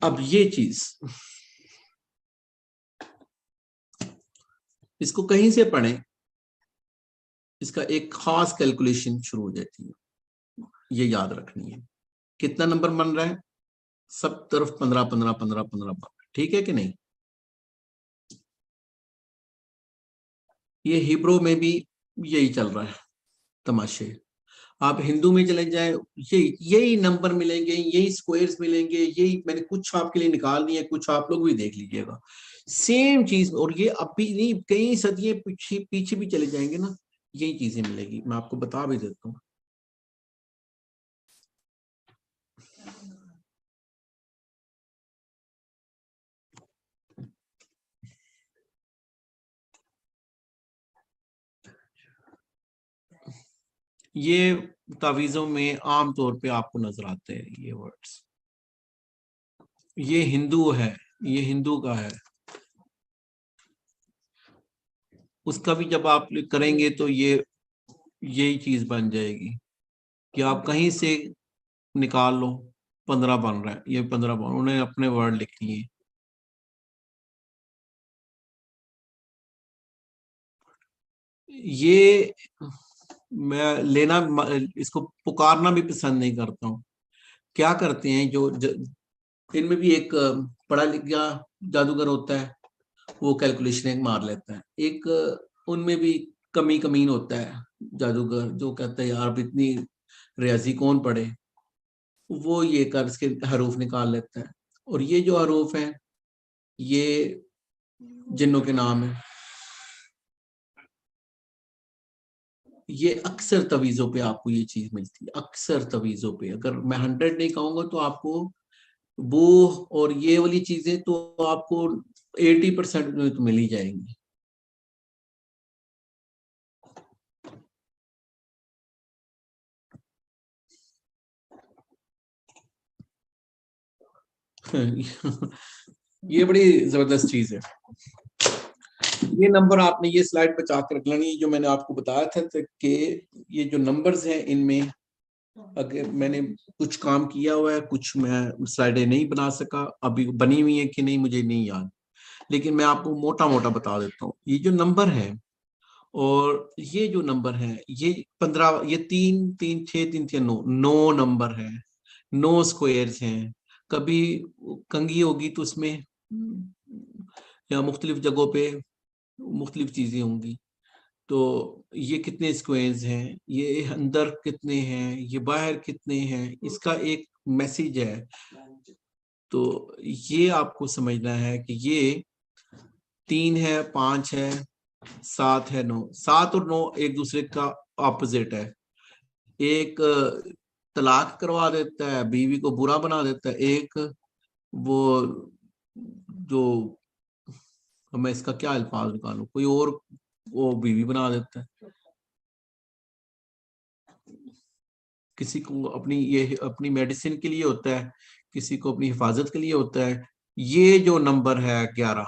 अब ये चीज इसको कहीं से पढ़ें, इसका एक खास कैलकुलेशन शुरू हो जाती है, ये याद रखनी है। कितना नंबर बन रहा है, सब तरफ 15 15 15 15, ठीक है कि नहीं। ये हिब्रू में भी यही चल रहा है तमाशे। आप हिंदू में चले जाए, यही नंबर मिलेंगे, यही स्क्वायर्स मिलेंगे, यही मैंने कुछ आपके लिए निकाल दिए, कुछ आप लोग भी देख लीजिएगा, सेम चीज। और ये अब भी नहीं, कई सदियां पीछे पीछे भी चले जाएंगे ना, यही चीजें मिलेगी। मैं आपको बता भी देता हूँ। ये तावीज़ों में आम तौर पे आपको नजर आते हैं ये वर्ड्स। ये हिंदू है, ये हिंदू का है, उसका भी जब आप करेंगे तो ये यही चीज बन जाएगी कि आप कहीं से निकाल लो, 15 बन रहा है, ये 15 बन, उन्होंने अपने वर्ड लिख लिए। ये मैं लेना, इसको पुकारना भी पसंद नहीं करता हूँ। क्या करते हैं जो इनमें भी एक पढ़ा लिखा जादूगर होता है, वो कैलकुलेशन एक मार लेता है। एक उनमें भी कमी कमीन होता है जादूगर, जो कहता है यार अब इतनी रियाजी कौन पढ़े, वो ये कर इसके हरूफ निकाल लेता है। और ये जो हरूफ है ये जिन्नों के नाम है। ये अक्सर तवीज़ों पे आपको ये चीज मिलती है, अक्सर तवीज़ों पे। अगर मैं 100 नहीं कहूंगा तो आपको वो और ये वाली चीजें तो आपको 80% में तो मिल ही जाएंगी। ये बड़ी जबरदस्त चीज है। ये नंबर आपने ये स्लाइड बचा कर रख लेनी, जो मैंने आपको बताया था कि ये जो नंबर्स हैं इनमें अगर मैंने कुछ काम किया हुआ है, कुछ मैं स्लाइडें नहीं बना सका, अभी बनी हुई है कि नहीं मुझे नहीं याद, लेकिन मैं आपको मोटा मोटा बता देता हूँ। ये जो नंबर है और ये जो नंबर है, ये 15, ये 3 3 6 3 6 9, 9 नंबर है, 9 स्क्वायर्स हैं। कभी कंघी होगी तो उसमें या मुख्तलिफ जगहों पे मुख्तलिफ चीजें होंगी। तो ये कितने स्क्वायर्स हैं, ये अंदर कितने हैं, ये बाहर कितने हैं, इसका एक मैसेज है। तो ये आपको समझना है कि ये 3 है, 5 है, 7 है, 9, 7 और 9 एक दूसरे का ऑपोजिट है। एक तलाक करवा देता है, बीवी को बुरा बना देता है। एक वो जो, मैं इसका क्या अल्फाज निकालूं, कोई और वो बीवी बना देता है। किसी को अपनी ये अपनी मेडिसिन के लिए होता है, किसी को अपनी हिफाजत के लिए होता है। ये जो नंबर है 11,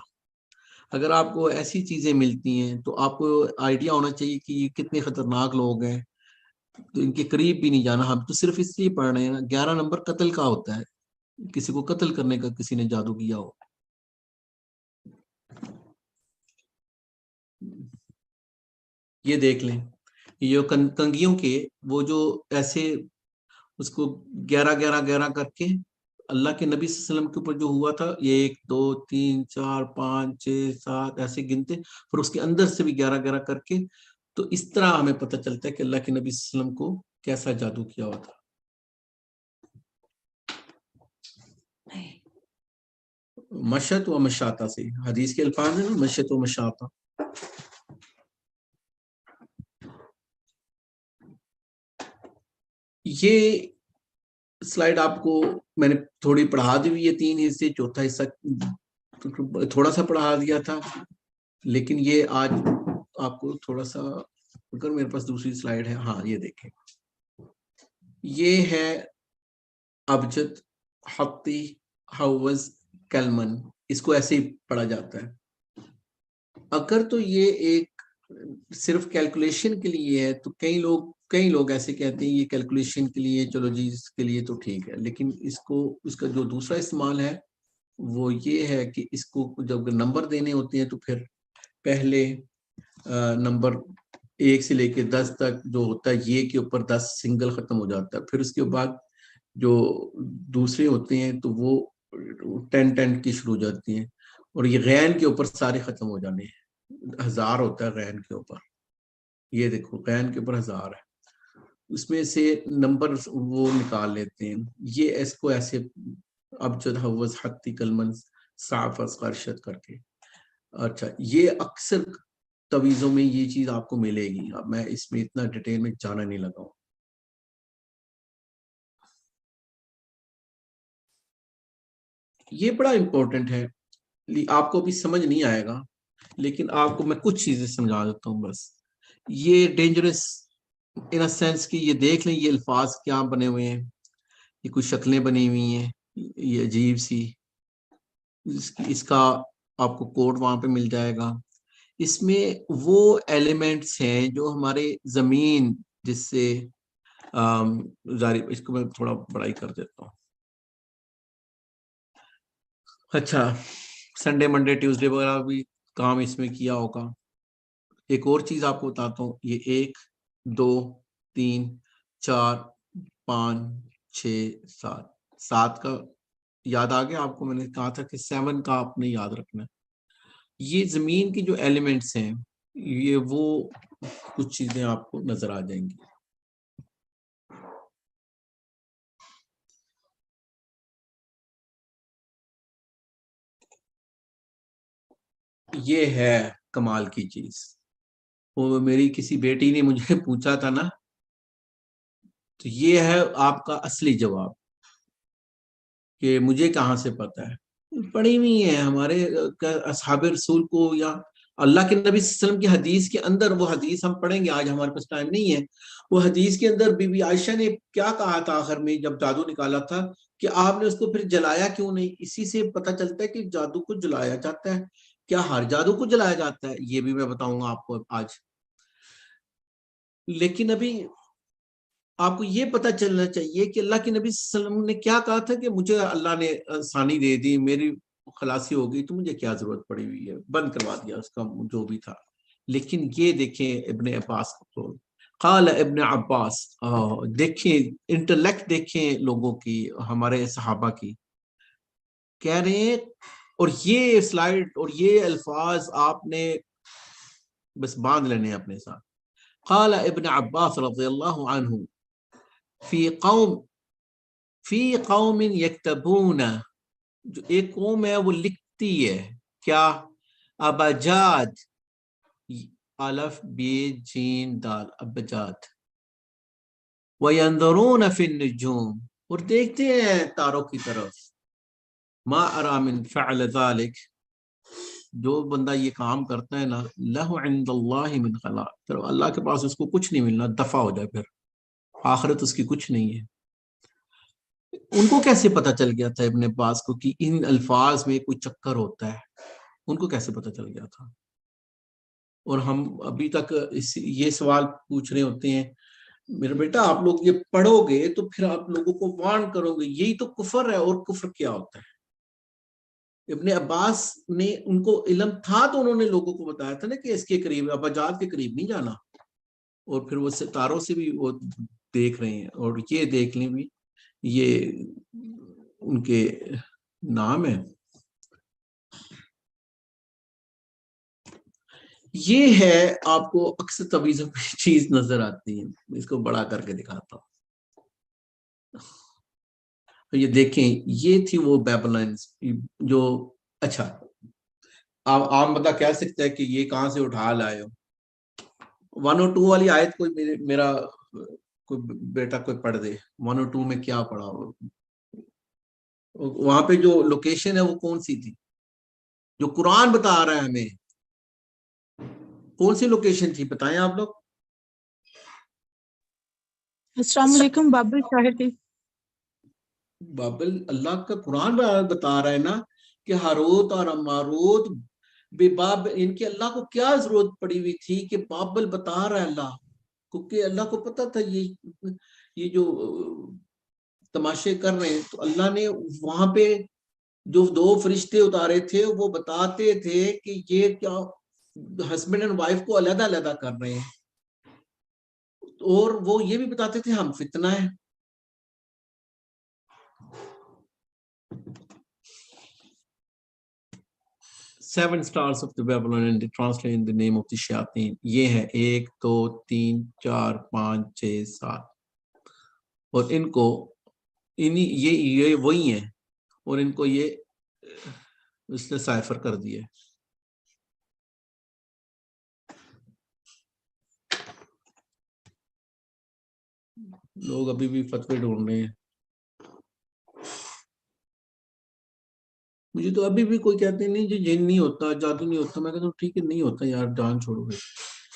अगर आपको ऐसी चीजें मिलती हैं तो आपको आइडिया होना चाहिए कि ये कितने खतरनाक लोग हैं, तो इनके करीब भी नहीं जाना। हम तो सिर्फ इसलिए पढ़ रहे हैं ना, 11 नंबर कत्ल का होता है, किसी को कत्ल करने का किसी ने जादू किया हो। ये देख लें, ये जो कंगियों के वो जो ऐसे उसको 11 11 11 करके अल्लाह के नबी सल्लल्लाहु अलैहि वसल्लम के ऊपर जो हुआ था, ये 1 2 3 4 5 6 7 ऐसे गिनते, फिर उसके अंदर से भी 11 11 करके। तो इस तरह हमें पता चलता है कि अल्लाह के नबी सल्लल्लाहु अलैहि वसल्लम को कैसा जादू किया हुआ था। मशत व मशाता से हदीस के अल्फाज है ना, मशत व मशाता। ये स्लाइड आपको मैंने थोड़ी पढ़ा दी हुई है, 3 हिस्से, चौथा हिस्सा थोड़ा सा पढ़ा दिया था। लेकिन ये आज आपको थोड़ा सा, अगर मेरे पास दूसरी स्लाइड है, हाँ ये देखें, ये है अबजद हत्ती हाउस कैलमन, इसको ऐसे ही पढ़ा जाता है। अगर तो ये एक सिर्फ कैलकुलेशन के लिए है तो कई लोग ऐसे कहते हैं ये कैलकुलेशन के लिए, चलो जी इसके लिए तो ठीक है, लेकिन इसको इसका जो दूसरा इस्तेमाल है वो ये है कि इसको जब नंबर देने होते हैं तो फिर पहले नंबर 1 से लेके 10 तक जो होता है ये के ऊपर 10 सिंगल खत्म हो जाता है, फिर उसके बाद जो दूसरे होते हैं तो वो 10 की शुरू हो जाती हैं, और ये गैन के ऊपर सारे खत्म हो जाने हैं। 1000 होता है गैन के ऊपर, ये देखो गैन के ऊपर 1000 है, उसमें से नंबर वो निकाल लेते हैं। ये इसको ऐसे अबजद हवज हत्ती कलमन साफ असगरशद करके। अच्छा, ये अक्सर तवीज़ों में ये चीज आपको मिलेगी। अब मैं इसमें इतना डिटेल में जाना नहीं लगा हूं। ये बड़ा इंपॉर्टेंट है, आपको अभी समझ नहीं आएगा, लेकिन आपको मैं कुछ चीजें समझा देता हूँ बस। ये डेंजरस इन अ सेंस कि ये देख लें ये अल्फाज क्या बने हुए हैं, ये कुछ शक्लें बनी हुई हैं, ये अजीब सी, इसका आपको कोड वहां पे मिल जाएगा। इसमें वो एलिमेंट्स हैं जो हमारे जमीन जिससे जारी, इसको मैं थोड़ा बड़ाई कर देता हूँ। अच्छा, संडे मंडे ट्यूसडे वगैरह भी काम इसमें किया होगा। एक और चीज आपको बताता हूँ, ये 1 2 3 4 5 6 7, 7 का याद आ गया आपको? मैंने कहा था कि 7 का आपने याद रखना है। ये जमीन की जो एलिमेंट्स हैं, ये वो कुछ चीजें आपको नजर आ जाएंगी। ये है कमाल की चीज। वो मेरी किसी बेटी ने मुझे पूछा था ना, तो ये है आपका असली जवाब कि मुझे कहाँ से पता है। पढ़ी हुई है हमारे असहाब रसूल को, या अल्लाह के नबी सल्लल्लाहु अलैहि वसल्लम की हदीस के अंदर। वो हदीस हम पढ़ेंगे, आज हमारे पास टाइम नहीं है। वो हदीस के अंदर बीबी आयशा ने क्या कहा था आखिर में जब जादू निकाला था, कि आपने उसको फिर जलाया क्यों नहीं? इसी से पता चलता है कि जादू को जलाया जाता है। क्या हर जादू को जलाया जाता है? ये भी मैं बताऊंगा आपको आज। लेकिन अभी आपको ये पता चलना चाहिए कि अल्लाह के नबी सल्लल्लाहु अलैहि वसल्लम ने क्या कहा था कि मुझे अल्लाह ने आसानी दे दी, मेरी खलासी हो गई, तो मुझे क्या जरूरत पड़ी हुई है, बंद करवा दिया उसका जो भी था। लेकिन ये देखें इब्ने अब्बास को, काल इब्ने अब्बास, देखें इंटेलेक्ट, देखें लोगों की, हमारे सहाबा की, कह रहे हैं। और ये स्लाइड और ये अल्फाज आपने बस बांध लेने अपने साथ। काल इब्ने अब्बास रज़ियल्लाहु अन्हु फी कौम, फी कौम यक्तबूना, जो एक कौम है वो लिखती है क्या? अबजाद, अलफ बे जीन दाल, अबजाद। वयंदरून फिन नुजूम, और देखते हैं तारों की तरफ। मा अरा मिन फ़अल ज़ालिक, जो बंदा ये काम करता है ना, लहु इंदल्लाहि मिन खलाक, तो अल्लाह के पास उसको कुछ नहीं मिलना, दफा हो जाए, फिर आखिरत उसकी कुछ नहीं है। उनको कैसे पता चल गया था इब्ने अब्बास को कि इन अल्फाज में कोई चक्कर होता है? उनको कैसे पता चल गया था? और हम अभी तक ये सवाल पूछ रहे होते हैं, मेरे बेटा आप लोग ये पढ़ोगे तो फिर आप लोगों को वार्न करोगे, यही तो कुफर है। और कुफर क्या होता है? इब्ने अब्बास ने, उनको इल्म था तो उन्होंने लोगों को बताया था ना कि इसके करीब, अबजाद के करीब नहीं जाना। और फिर वो सितारों से भी वो देख रहे हैं, और ये देख लें भी, ये उनके नाम है। ये है, आपको अक्सर तवीज़ों में चीज नजर आती है, इसको बड़ा करके दिखाता हूँ। तो ये देखें, ये थी वो बेबलाइंस जो, अच्छा आप बता कह सकते हैं कि ये कहाँ से उठा लाए हो? 102 वाली आयत कोई मेरा कोई बेटा कोई पढ़ दे। 102 में क्या पढ़ा हो? वहां पे जो लोकेशन है वो कौन सी थी जो कुरान बता रहा है हमें? कौन सी लोकेशन थी बताएं आप लोग। अस्सलाम वालेकुम, बाबुल शाहिर थी। बाबल, अल्लाह का कुरान बता रहा है ना कि हारूत और मारूत बेबाब, इनके अल्लाह को क्या जरूरत पड़ी हुई थी कि बाबल बता रहा है अल्लाह, क्योंकि अल्लाह को पता था ये जो तमाशे कर रहे हैं, तो अल्लाह ने वहां पे जो 2 फरिश्ते उतारे थे वो बताते थे कि ये क्या हस्बैंड एंड वाइफ को अलग अलग कर रहे हैं, और वो ये भी बताते थे हम फितना है। Seven stars of the Babylon and translate in the name of the शयातीन। ये है 1 2 3 4 5 6 7, और इनको इन्हीं ये वही है, और इनको ये इसने साइफर कर दिया। लोग अभी भी फतवे ढूंढ रहे हैं। मुझे तो अभी भी कोई कहते नहीं जी जिन नहीं होता, जादू नहीं होता। मैं कहता हूँ ठीक है, नहीं होता यार, जान छोड़ो भाई,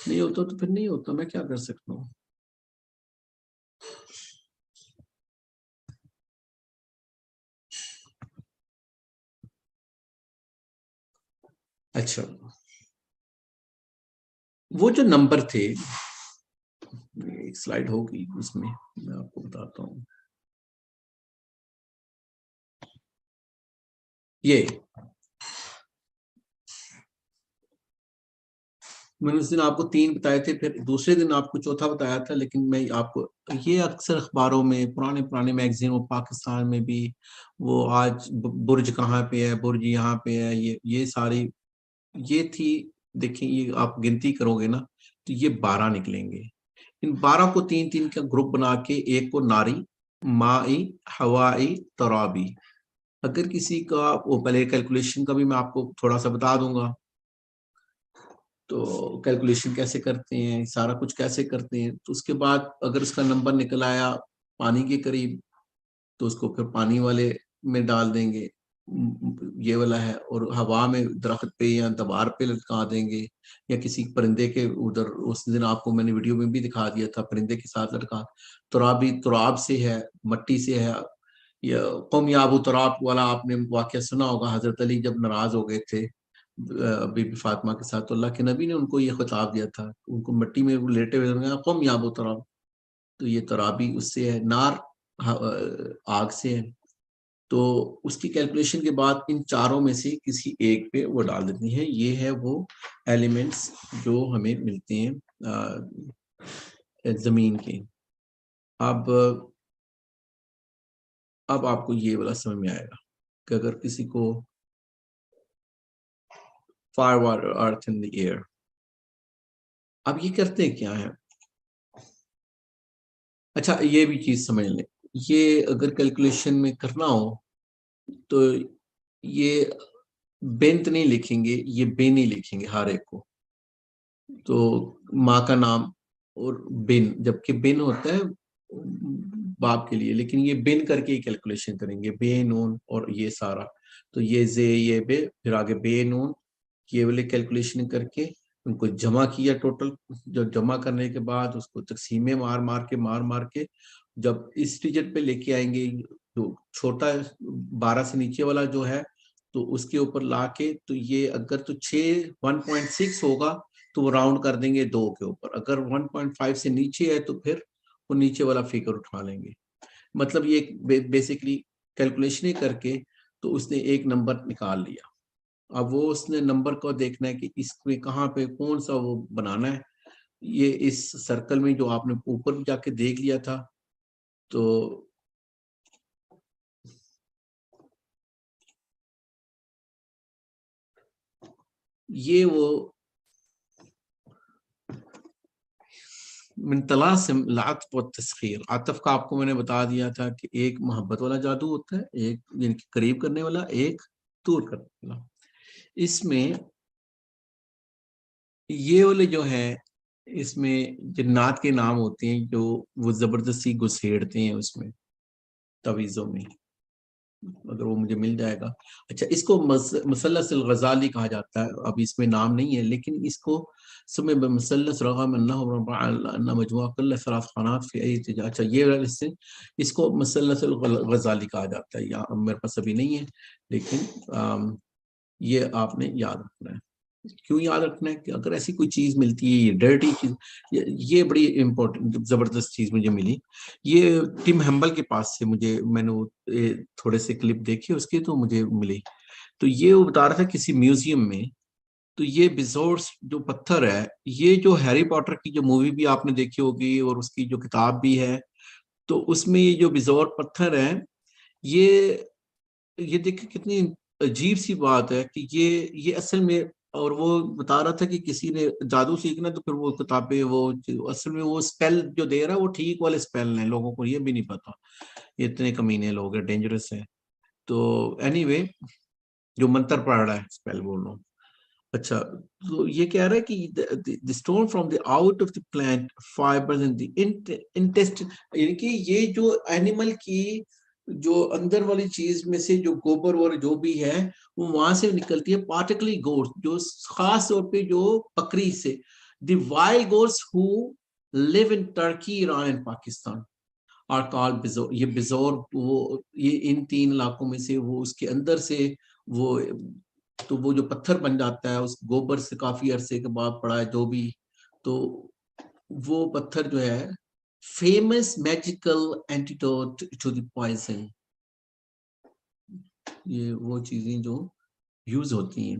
नहीं होता तो फिर नहीं होता, मैं क्या कर सकता हूँ। अच्छा, वो जो नंबर थे, एक स्लाइड होगी उसमें मैं आपको बताता हूँ। ये मैंने उस दिन आपको 3 बताए थे, फिर दूसरे दिन आपको चौथा बताया था, लेकिन मैं आपको ये अक्सर अखबारों में, पुराने पुराने मैगजीन और पाकिस्तान में भी, वो आज बुर्ज कहाँ पे है, बुर्ज यहाँ पे है, ये सारी ये थी। देखिए ये आप गिनती करोगे ना तो ये 12 निकलेंगे। इन 12 को 3-3 का ग्रुप बना के, एक को नारी, माई, हवाई, तराबी। अगर किसी का, वो पहले कैलकुलेशन का भी मैं आपको थोड़ा सा बता दूंगा, तो कैलकुलेशन कैसे करते हैं, सारा कुछ कैसे करते हैं। तो उसके बाद अगर उसका नंबर निकल आया पानी के करीब, तो उसको फिर पानी वाले में डाल देंगे, ये वाला है। और हवा में दरख्त पे या दीवार पे लटका देंगे, या किसी परिंदे के उधर, उस दिन आपको मैंने वीडियो में भी दिखा दिया था, परिंदे के साथ लटका। तुराबी तुराब से है, मट्टी से है। या कौम याबू तुराब वाला आपने वाकया सुना होगा, हजरत अली जब नाराज हो गए थे बीबी फातिमा के साथ, तो अल्लाह के नबी ने उनको ये खिताब दिया था, उनको मिट्टी में लेटे हुए कौम याबू तुराब। तो ये तुराबी उससे है, नार आग से है। तो उसकी कैलकुलेशन के बाद इन चारों में से किसी एक पे वो डाल देती है। ये है वो एलिमेंट्स जो हमें मिलते हैं जमीन के। अब आपको ये वाला समझ में आएगा कि अगर किसी को fire, water, earth in the air, अब ये करते हैं क्या है। अच्छा, ये भी चीज समझ लें, ये अगर कैलकुलेशन में करना हो तो ये बेंत नहीं लिखेंगे, ये बेन ही लिखेंगे हर एक को। तो माँ का नाम और बिन, जबकि बिन होता है बाप के लिए, लेकिन ये बिन करके ही कैलकुलेशन करेंगे, बे नून और ये सारा। तो ये जे ये बे, फिर आगे बे नून, ये वाले कैलकुलेशन करके उनको जमा किया टोटल। जो जमा करने के बाद उसको तकसीमें मार मार के जब इस डिजिट पे लेके आएंगे, जो छोटा 12 से नीचे वाला जो है, तो उसके ऊपर लाके, तो ये अगर तो 1.6 होगा तो वो राउंड कर देंगे 2 के ऊपर। अगर 1.5 से नीचे है तो फिर वो नीचे वाला फिगर उठा लेंगे। मतलब ये बेसिकली कैलकुलेशन करके तो उसने एक नंबर निकाल लिया। अब वो उसने नंबर को देखना है कि इसमें कहाँ पे कौन सा वो बनाना है। ये इस सर्कल में जो आपने ऊपर जाके देख लिया था, तो ये वो मिन तलासिम लातफ व तस्खीर। आतफ का आपको मैंने बता दिया था कि एक मोहब्बत वाला जादू होता है, एक यानी कि करीब करने वाला, एक दूर करने वाला। इसमें ये वाले जो है, इसमें जिन्नात के नाम होते हैं जो वो जबरदस्ती घुसेड़ते हैं उसमें, तवीज़ों में। अगर वो मुझे मिल जाएगा। अच्छा, इसको मुसल्लसल गजाली कहा जाता है। अब इसमें नाम नहीं है, लेकिन इसको समय मुसल्लस रगम अन्ना मजमुआ कुल्ल सलास खानात फी अय्यि तिजा। अच्छा, ये इससे इसको मुसल्लसल गजाली कहा जाता है। यहाँ मेरे पास अभी नहीं है, लेकिन ये आपने याद रखना है। क्यों याद रखना है कि अगर ऐसी कोई चीज मिलती है, ये डर्टी चीज, ये बड़ी इंपॉर्टेंट जबरदस्त चीज मुझे मिली। ये टिम हेम्बल के पास से मैंने थोड़े से क्लिप देखे उसके, तो मुझे मिली। तो ये वो बता रहा था किसी म्यूजियम में, तो ये बिजोर्स जो पत्थर है, ये जो हैरी पॉटर की जो मूवी भी आपने देखी होगी और उसकी जो किताब भी है, तो उसमें ये जो बिजोर पत्थर है, ये ये देखिए कितनी अजीब सी बात है कि ये असल में, और वो बता रहा था कि किसी ने जादू सीखना तो फिर वो किताबें, वो असल में वो स्पेल जो दे रहा है वो ठीक वाले स्पेल हैं, लोगों को ये भी नहीं पता, ये इतने कमीने लोग हैं, डेंजरस है। तो एनीवे, जो मंत्र पढ़ रहा है, स्पेल बोल रहा हूँ। अच्छा, तो ये कह रहा है कि the stone from the out of the plant fibres in the intestine, यानी कि ये जो एनिमल की जो अंदर वाली चीज में से जो गोबर और जो भी है वो वहां से निकलती है, पार्टिकुलरली गोट्स, जो खास तौर पे जो बकरी से, the wild goats who live in Turkey, Iran and Pakistan are called bezoar. ये बिजोर, वो ये इन 3 इलाकों में से वो उसके अंदर से वो, तो वो जो पत्थर बन जाता है उस गोबर से काफी अरसे के बाद पड़ा है जो भी, तो वो पत्थर जो है famous magical antidote to the poison, ये वो चीजें जो यूज होती हैं।